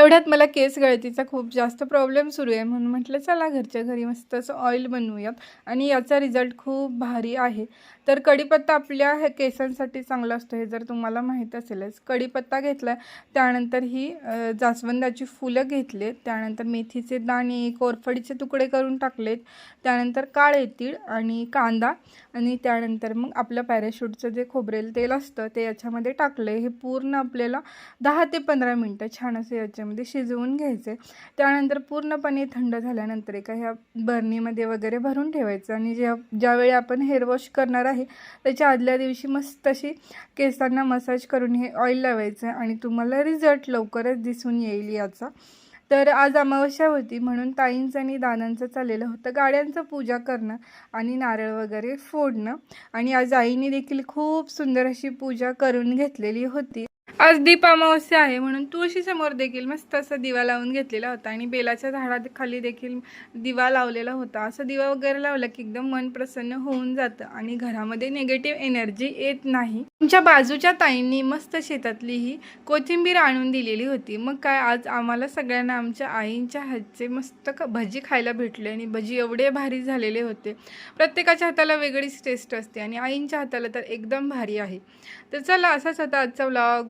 एवढ्यात मला केस गळतीचा खूप जास्त प्रॉब्लेम सुरू आहे, म्हणून म्हटलं चला घरच्या घरी मस्त असं ऑइल बनवूयात आणि याचा रिझल्ट खूप भारी आहे. तर कढीपत्ता आपल्या हे केसांसाठी चांगला असतो, हे जर तुम्हाला माहीत असेलच. कढीपत्ता घेतला, त्यानंतर ही जास्वंदाची फुलं घेतलेत, त्यानंतर मेथीचे दाणे, कोरफडीचे तुकडे करून टाकलेत, त्यानंतर काळे तीळ आणि कांदा आणि त्यानंतर मग आपलं पॅराशूटचं जे खोबरेल तेल असतं ते याच्यामध्ये टाकलं. हे पूर्ण आपल्याला 10 ते 15 मिनटं छान असं याच्यामध्ये शिजवून घ्यायचे. त्यानंतर पूर्णपणे थंड झाल्यानंतर एका ह्या बरणीमध्ये वगैरे भरून ठेवायचं आणि ज्यावेळी आपण हेअर वॉश करणार आहे त्याच्या आदल्या दिवशी मस्त अशी केसांना मसाज करून हे ऑइल लावायचं आणि तुम्हाला रिझल्ट लवकरच दिसून येईल याचा. तर आज अमावस्या होती, म्हणून ताईंचं आणि दादांचं चाललेलं होतं गाड्यांचं पूजा करणं आणि नारळ वगैरे फोडणं. आणि आज आईने देखील खूप सुंदर अशी पूजा करून घेतलेली होती. आज दीप अमावस्या आहे, म्हणून तुळशीसमोर देखील मस्त असा दिवा लावून घेतलेला होता आणि बेलाच्या झाडाखाली देखील दिवा लावलेला होता. असं दिवा वगैरे लावला की एकदम मन प्रसन्न होऊन जातं आणि घरामध्ये निगेटिव्ह एनर्जी येत नाही. आमच्या बाजूच्या ताईंनी मस्त शेतातली ही कोथिंबीर आणून दिलेली होती. मग काय, आज आम्हाला सगळ्यांना आमच्या आईंच्या हातचे मस्त भजी खायला भेटले आणि भजी एवढे भारी झालेले होते. प्रत्येकाच्या हाताला वेगळीच टेस्ट असते आणि आईंच्या हाताला तर एकदम भारी आहे. तर चला, असाच होता आजचा व्लॉग.